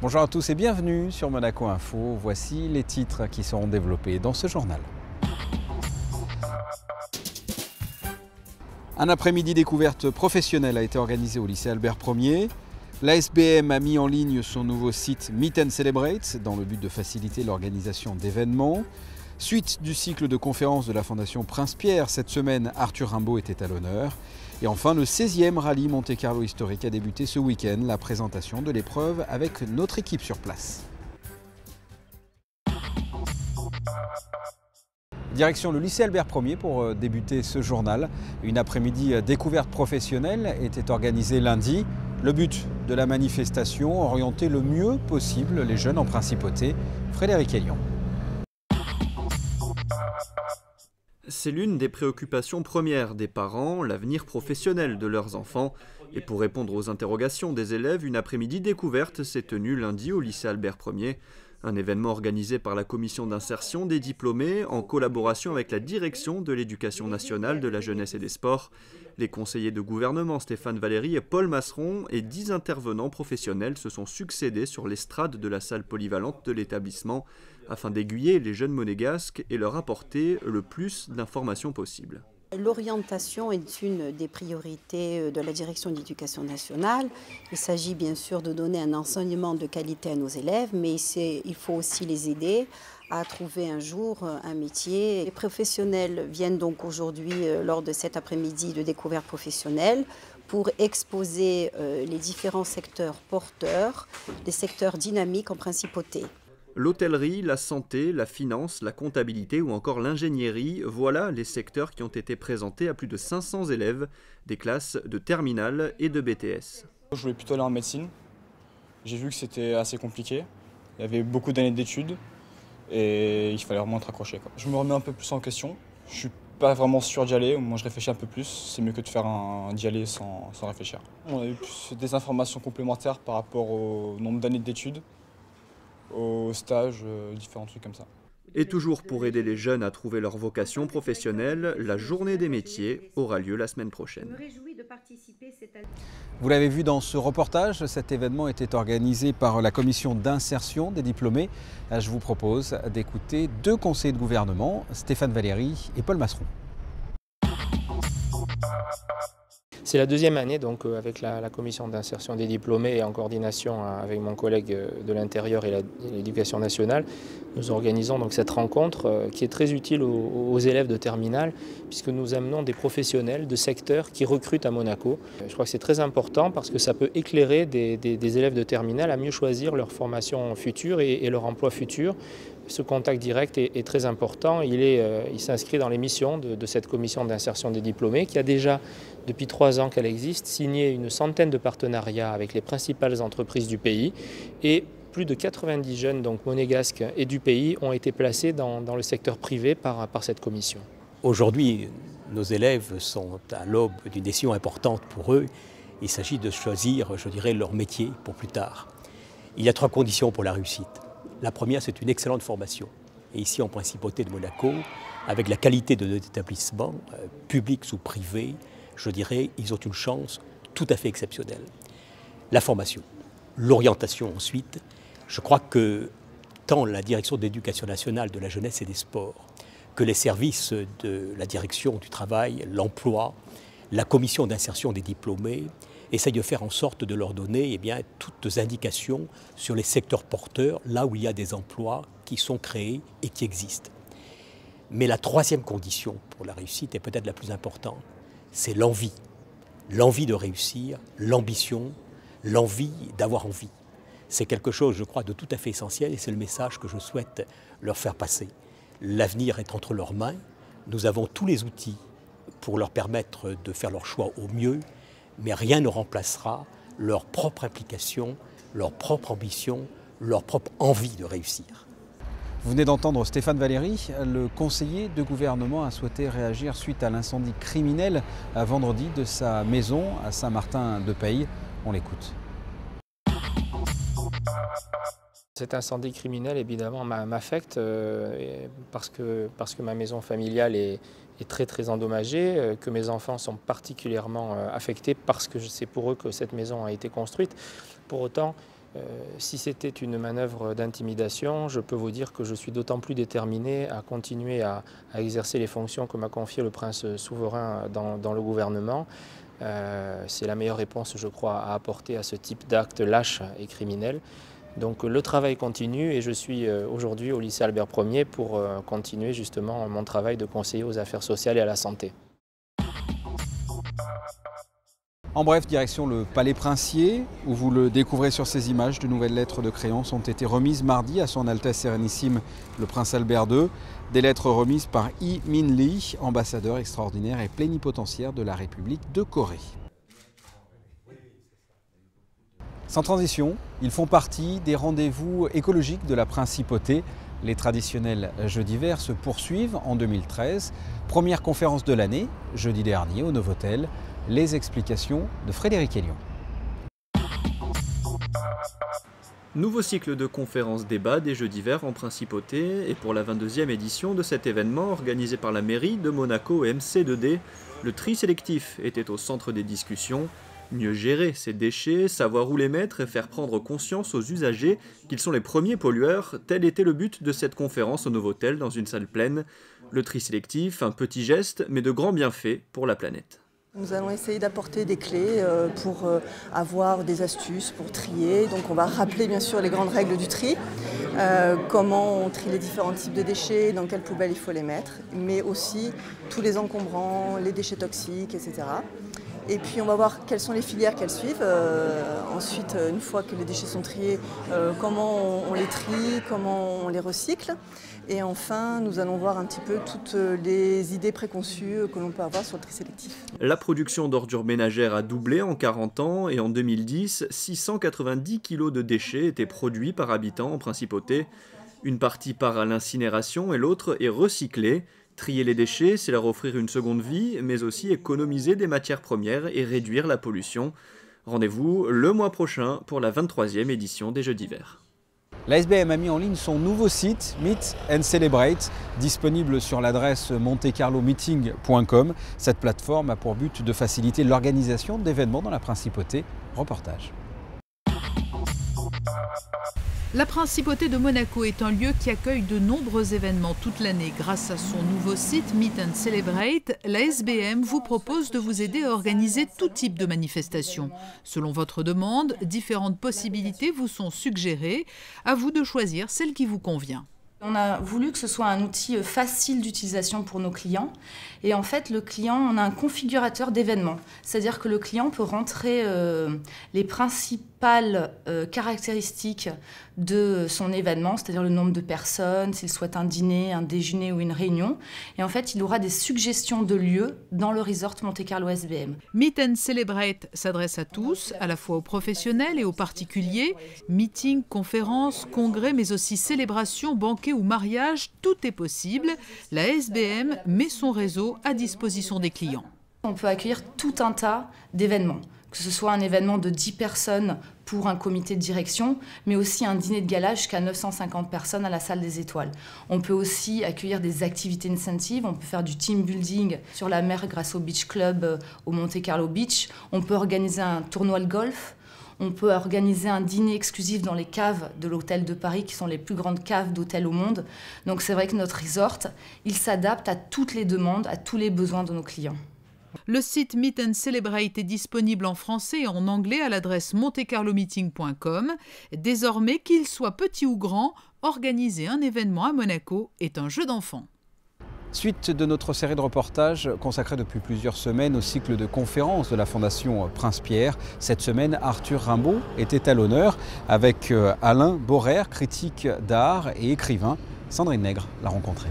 Bonjour à tous et bienvenue sur Monaco Info. Voici les titres qui seront développés dans ce journal. Un après-midi découverte professionnelle a été organisé au lycée Albert Ier. L'ASBM a mis en ligne son nouveau site Meet and Celebrate dans le but de faciliter l'organisation d'événements. Suite du cycle de conférences de la Fondation Prince-Pierre, cette semaine Arthur Rimbaud était à l'honneur. Et enfin, le 16e rallye Monte-Carlo historique a débuté ce week-end, la présentation de l'épreuve avec notre équipe sur place. Direction le lycée Albert Ier pour débuter ce journal. Une après-midi découverte professionnelle était organisée lundi. Le but de la manifestation, orienter le mieux possible les jeunes en principauté. Frédéric Elion. C'est l'une des préoccupations premières des parents, l'avenir professionnel de leurs enfants. Et pour répondre aux interrogations des élèves, une après-midi découverte s'est tenue lundi au lycée Albert Ier. Un événement organisé par la commission d'insertion des diplômés en collaboration avec la direction de l'éducation nationale, de la jeunesse et des sports. Les conseillers de gouvernement Stéphane Valéry et Paul Masseron et 10 intervenants professionnels se sont succédés sur l'estrade de la salle polyvalente de l'établissement afin d'aiguiller les jeunes monégasques et leur apporter le plus d'informations possible. L'orientation est une des priorités de la direction d'éducation nationale. Il s'agit bien sûr de donner un enseignement de qualité à nos élèves, mais il faut aussi les aider à trouver un jour un métier. Les professionnels viennent donc aujourd'hui, lors de cet après-midi de découverte professionnelle, pour exposer les différents secteurs porteurs, les secteurs dynamiques en principauté. L'hôtellerie, la santé, la finance, la comptabilité ou encore l'ingénierie, voilà les secteurs qui ont été présentés à plus de 500 élèves des classes de terminale et de BTS. Je voulais plutôt aller en médecine. J'ai vu que c'était assez compliqué. Il y avait beaucoup d'années d'études et il fallait vraiment être accroché. Je me remets un peu plus en question. Je suis pas vraiment sûr d'y aller. Moi, je réfléchis un peu plus. C'est mieux que d'y aller sans réfléchir. On a eu plus des informations complémentaires par rapport au nombre d'années d'études, au stage, différents trucs comme ça. Et toujours pour aider les jeunes à trouver leur vocation professionnelle, la journée des métiers aura lieu la semaine prochaine. Vous l'avez vu dans ce reportage, cet événement était organisé par la commission d'insertion des diplômés. Je vous propose d'écouter deux conseillers de gouvernement, Stéphane Valéry et Paul Masseron. C'est la deuxième année donc, avec la commission d'insertion des diplômés et en coordination avec mon collègue de l'Intérieur et l'Éducation nationale. Nous organisons donc cette rencontre qui est très utile aux élèves de terminale puisque nous amenons des professionnels de secteurs qui recrutent à Monaco. Je crois que c'est très important parce que ça peut éclairer des élèves de terminale à mieux choisir leur formation future et leur emploi futur. Ce contact direct est très important. Il s'inscrit dans les missions de cette commission d'insertion des diplômés qui a déjà, depuis 3 ans qu'elle existe, signé une centaine de partenariats avec les principales entreprises du pays et plus de 90 jeunes donc monégasques et du pays ont été placés dans le secteur privé par cette commission. Aujourd'hui, nos élèves sont à l'aube d'une décision importante pour eux. Il s'agit de choisir, je dirais, leur métier pour plus tard. Il y a 3 conditions pour la réussite. La première, c'est une excellente formation. Et ici, en Principauté de Monaco, avec la qualité de nos établissements, publics ou privés, je dirais, ils ont une chance tout à fait exceptionnelle. La formation, l'orientation ensuite. Je crois que tant la direction de l'éducation nationale, de la jeunesse et des sports, que les services de la direction du travail, l'emploi, la commission d'insertion des diplômés, essaye de faire en sorte de leur donner toutes indications sur les secteurs porteurs, là où il y a des emplois qui sont créés et qui existent. Mais la 3e condition pour la réussite est peut-être la plus importante, c'est l'envie. L'envie de réussir, l'ambition, l'envie d'avoir envie. C'est quelque chose, je crois, de tout à fait essentiel et c'est le message que je souhaite leur faire passer. L'avenir est entre leurs mains, nous avons tous les outils pour leur permettre de faire leur choix au mieux, mais rien ne remplacera leur propre implication, leur propre ambition, leur propre envie de réussir. Vous venez d'entendre Stéphane Valéry, le conseiller de gouvernement a souhaité réagir suite à l'incendie criminel vendredi de sa maison à Saint-Martin-de-Peille. On l'écoute. Cet incendie criminel, évidemment, m'affecte parce que ma maison familiale est très endommagée, que mes enfants sont particulièrement affectés parce que c'est pour eux que cette maison a été construite. Pour autant, Si c'était une manœuvre d'intimidation, je peux vous dire que je suis d'autant plus déterminé à continuer à exercer les fonctions que m'a confiées le prince souverain dans le gouvernement. C'est la meilleure réponse, je crois, à apporter à ce type d'acte lâche et criminel. Donc le travail continue et je suis aujourd'hui au lycée Albert Ier pour continuer justement mon travail de conseiller aux affaires sociales et à la santé. En bref, direction le Palais Princier, où vous le découvrez sur ces images. De nouvelles lettres de créance ont été remises mardi à son Altesse Sérénissime, le Prince Albert II. Des lettres remises par Lee Min-lee, ambassadeur extraordinaire et plénipotentiaire de la République de Corée. Sans transition, ils font partie des rendez-vous écologiques de la Principauté. Les traditionnels Jeux d'hiver se poursuivent en 2013. Première conférence de l'année, jeudi dernier, au Novotel. Les explications de Frédéric Hélion. Nouveau cycle de conférences débats des Jeux d'hiver en Principauté, et pour la 22e édition de cet événement organisé par la mairie de Monaco et MC2D, le tri sélectif était au centre des discussions. Mieux gérer ces déchets, savoir où les mettre et faire prendre conscience aux usagers qu'ils sont les premiers pollueurs, tel était le but de cette conférence au Novotel dans une salle pleine. Le tri sélectif, un petit geste, mais de grands bienfaits pour la planète. Nous allons essayer d'apporter des clés pour avoir des astuces pour trier. Donc on va rappeler bien sûr les grandes règles du tri, comment on trie les différents types de déchets, dans quelle poubelle il faut les mettre, mais aussi tous les encombrants, les déchets toxiques, etc. Et puis on va voir quelles sont les filières qu'elles suivent. Ensuite, une fois que les déchets sont triés, comment on les trie, comment on les recycle. Et enfin, nous allons voir un petit peu toutes les idées préconçues que l'on peut avoir sur le tri sélectif. La production d'ordures ménagères a doublé en 40 ans et en 2010, 690 kg de déchets étaient produits par habitant en Principauté. Une partie part à l'incinération et l'autre est recyclée. Trier les déchets, c'est leur offrir une seconde vie, mais aussi économiser des matières premières et réduire la pollution. Rendez-vous le mois prochain pour la 23e édition des Jeux d'hiver. L'ASBM a mis en ligne son nouveau site Meet and Celebrate, disponible sur l'adresse montecarlomeeting.com. Cette plateforme a pour but de faciliter l'organisation d'événements dans la Principauté. Reportage. La Principauté de Monaco est un lieu qui accueille de nombreux événements toute l'année. Grâce à son nouveau site Meet and Celebrate, la SBM vous propose de vous aider à organiser tout type de manifestation. Selon votre demande, différentes possibilités vous sont suggérées. À vous de choisir celle qui vous convient. On a voulu que ce soit un outil facile d'utilisation pour nos clients. Et en fait, le client, on a un configurateur d'événements. C'est-à-dire que le client peut rentrer les principales caractéristiques de son événement, c'est-à-dire le nombre de personnes, s'il souhaite un dîner, un déjeuner ou une réunion. Et en fait, il aura des suggestions de lieux dans le resort Monte Carlo SBM. Meet and Celebrate s'adresse à tous, à la fois aux professionnels et aux particuliers. Meetings, conférences, congrès, mais aussi célébrations, banquets ou mariages, tout est possible. La SBM met son réseau à disposition des clients. On peut accueillir tout un tas d'événements, que ce soit un événement de 10 personnes pour un comité de direction, mais aussi un dîner de gala jusqu'à 950 personnes à la salle des Étoiles. On peut aussi accueillir des activités incentives, on peut faire du team building sur la mer grâce au Beach Club au Monte Carlo Beach, on peut organiser un tournoi de golf, on peut organiser un dîner exclusif dans les caves de l'hôtel de Paris, qui sont les plus grandes caves d'hôtels au monde. Donc c'est vrai que notre resort, il s'adapte à toutes les demandes, à tous les besoins de nos clients. Le site Meet and Celebrate est disponible en français et en anglais à l'adresse montecarlomeeting.com. Désormais, qu'il soit petit ou grand, organiser un événement à Monaco est un jeu d'enfant. Suite de notre série de reportages consacrée depuis plusieurs semaines au cycle de conférences de la Fondation Prince Pierre. Cette semaine, Arthur Rimbaud était à l'honneur avec Alain Borer, critique d'art et écrivain. Sandrine Nègre l'a rencontré.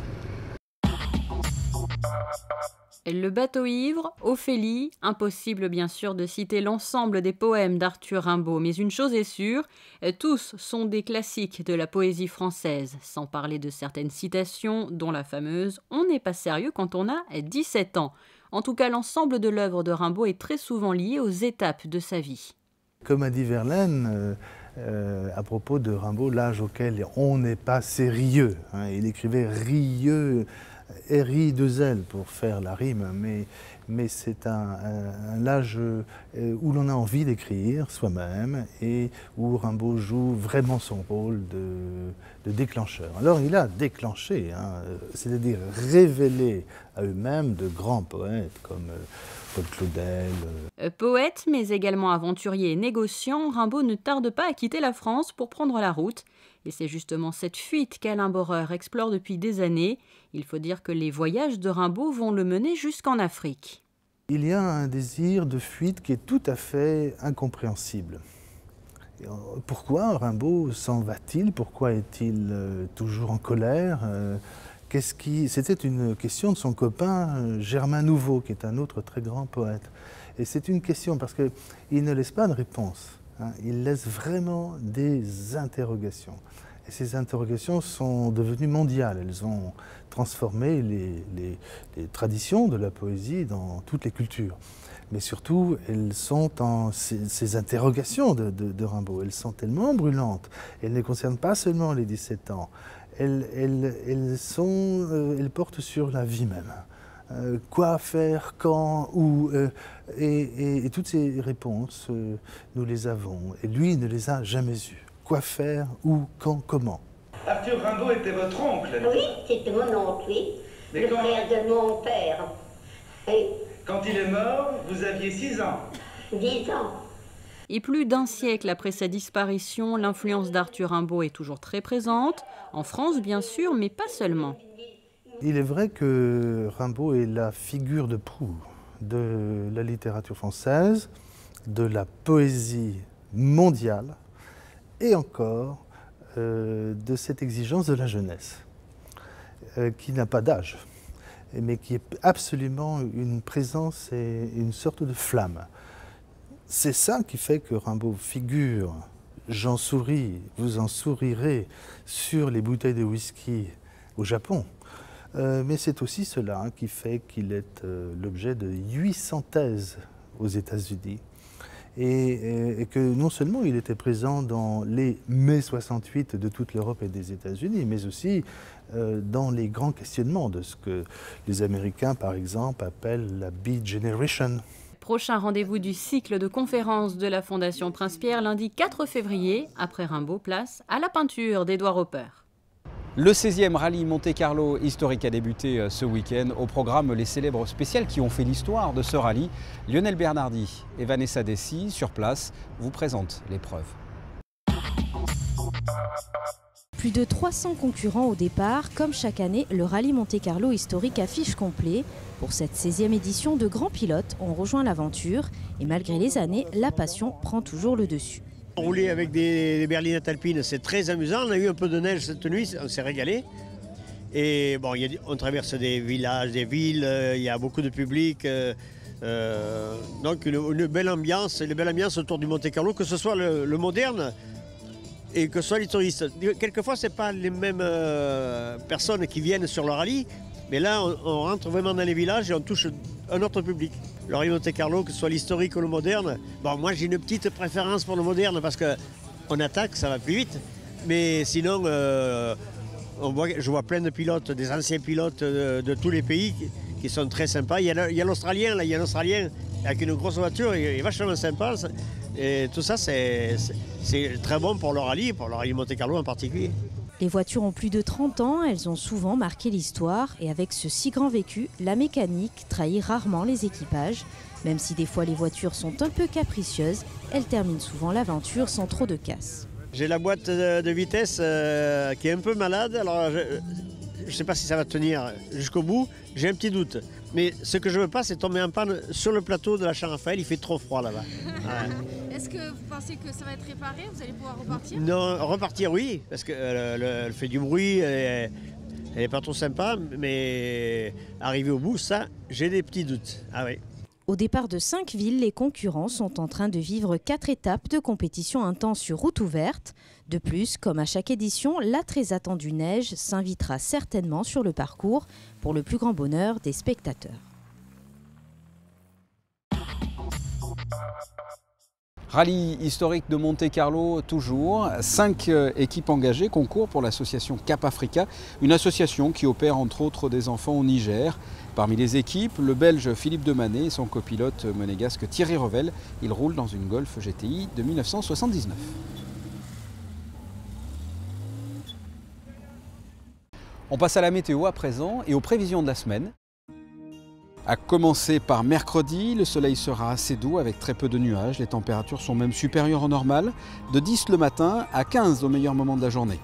Le bateau ivre, Ophélie, impossible bien sûr de citer l'ensemble des poèmes d'Arthur Rimbaud, mais une chose est sûre, tous sont des classiques de la poésie française, sans parler de certaines citations, dont la fameuse « On n'est pas sérieux quand on a 17 ans ». En tout cas, l'ensemble de l'œuvre de Rimbaud est très souvent lié aux étapes de sa vie. Comme a dit Verlaine, à propos de Rimbaud, l'âge auquel on n'est pas sérieux. Il écrivait rieux RI2L pour faire la rime, mais c'est un âge où l'on a envie d'écrire soi-même et où Rimbaud joue vraiment son rôle de déclencheur. Alors il a déclenché, hein, c'est-à-dire révélé à eux-mêmes de grands poètes comme Paul Claudel. Poète, mais également aventurier et négociant, Rimbaud ne tarde pas à quitter la France pour prendre la route. Et c'est justement cette fuite qu'Alain Boreur explore depuis des années. Il faut dire que les voyages de Rimbaud vont le mener jusqu'en Afrique. Il y a un désir de fuite qui est tout à fait incompréhensible. Pourquoi Rimbaud s'en va-t-il? Pourquoi est-il toujours en colère? C'était une question de son copain Germain Nouveau, qui est un autre très grand poète. Et c'est une question parce qu'il ne laisse pas de réponse. Hein, il laisse vraiment des interrogations. Et ces interrogations sont devenues mondiales. Elles ont transformé les traditions de la poésie dans toutes les cultures. Mais surtout, elles sont ces interrogations de Rimbaud. Elles sont tellement brûlantes. Elles ne concernent pas seulement les 17 ans. Elles portent sur la vie même. Quoi faire, quand, où, et toutes ces réponses, nous les avons. Et lui ne les a jamais eues. Quoi faire, où, quand, comment. Arthur Rimbaud était votre oncle? Oui, c'était mon oncle, oui. Le frère de mon père. Et quand il est mort, vous aviez 6 ans. 10 ans. Et plus d'un siècle après sa disparition, l'influence d'Arthur Rimbaud est toujours très présente, en France bien sûr, mais pas seulement. Il est vrai que Rimbaud est la figure de proue de la littérature française, de la poésie mondiale et encore de cette exigence de la jeunesse, qui n'a pas d'âge, mais qui est absolument une présence et une sorte de flamme. C'est ça qui fait que Rimbaud figure, j'en souris, vous en sourirez, sur les bouteilles de whisky au Japon. Mais c'est aussi cela qui fait qu'il est l'objet de 800 thèses aux États-Unis. Et que non seulement il était présent dans les mai 68 de toute l'Europe et des États-Unis, mais aussi dans les grands questionnements de ce que les Américains, par exemple, appellent la Beat Generation. Prochain rendez-vous du cycle de conférences de la Fondation Prince-Pierre, lundi 4 février, après Rimbaud, place à la peinture d'Édouard Hopper. Le 16e rallye Monte-Carlo historique a débuté ce week-end. Au programme, les célèbres spéciales qui ont fait l'histoire de ce rallye. Lionel Bernardi et Vanessa Dessy, sur place, vous présentent l'épreuve. Plus de 300 concurrents au départ. Comme chaque année, le rallye Monte-Carlo historique affiche complet. Pour cette 16e édition, de grands pilotes ont rejoint l'aventure. Et malgré les années, la passion prend toujours le dessus. Rouler avec des berlinettes alpines, c'est très amusant. On a eu un peu de neige cette nuit, on s'est régalé. Et bon, on traverse des villages, des villes, il y a beaucoup de public. Donc une belle ambiance autour du Monte-Carlo, que ce soit le moderne et que ce soit les touristes. Quelquefois, ce n'est pas les mêmes personnes qui viennent sur le rallye, mais là, on rentre vraiment dans les villages et on touche un autre public. Le rallye Monte-Carlo, que ce soit l'historique ou le moderne, bon, moi j'ai une petite préférence pour le moderne parce qu'on attaque, ça va plus vite. Mais sinon, je vois plein de pilotes, des anciens pilotes de tous les pays qui sont très sympas. Il y a l'Australien, là, il y a un Australien avec une grosse voiture, il est vachement sympa. Et tout ça, c'est très bon pour le rallye Monte-Carlo en particulier. Les voitures ont plus de 30 ans, elles ont souvent marqué l'histoire et avec ce si grand vécu, la mécanique trahit rarement les équipages. Même si des fois les voitures sont un peu capricieuses, elles terminent souvent l'aventure sans trop de casse. J'ai la boîte de vitesse qui est un peu malade, alors je ne sais pas si ça va tenir jusqu'au bout, j'ai un petit doute. Mais ce que je ne veux pas, c'est tomber en panne sur le plateau de la Saint-Raphaël, il fait trop froid là-bas. Ouais. Est-ce que vous pensez que ça va être réparé? Vous allez pouvoir repartir? Non, repartir oui, parce qu'elle fait du bruit, elle n'est pas trop sympa, mais arriver au bout, ça, j'ai des petits doutes. Ah oui. Au départ de 5 villes, les concurrents sont en train de vivre 4 étapes de compétition intense sur route ouverte. De plus, comme à chaque édition, la très attendue neige s'invitera certainement sur le parcours pour le plus grand bonheur des spectateurs. Rallye historique de Monte-Carlo, toujours. 5 équipes engagées concourent pour l'association Cap Africa, une association qui opère entre autres des enfants au Niger. Parmi les équipes, le Belge Philippe Demanet et son copilote monégasque Thierry Revel. Ils roulent dans une Golf GTI de 1979. On passe à la météo à présent et aux prévisions de la semaine. À commencer par mercredi, le soleil sera assez doux avec très peu de nuages. Les températures sont même supérieures au normal, de 10 le matin à 15 au meilleur moment de la journée.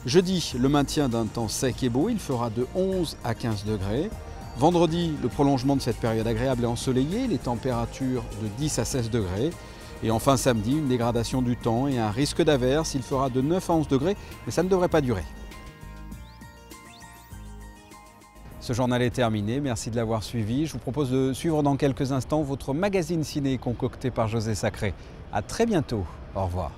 Jeudi, le maintien d'un temps sec et beau, il fera de 11 à 15 degrés. Vendredi, le prolongement de cette période agréable et ensoleillée, les températures de 10 à 16 degrés. Et enfin samedi, une dégradation du temps et un risque d'averse, il fera de 9 à 11 degrés, mais ça ne devrait pas durer. Ce journal est terminé, merci de l'avoir suivi. Je vous propose de suivre dans quelques instants votre magazine ciné concocté par José Sacré. À très bientôt, au revoir.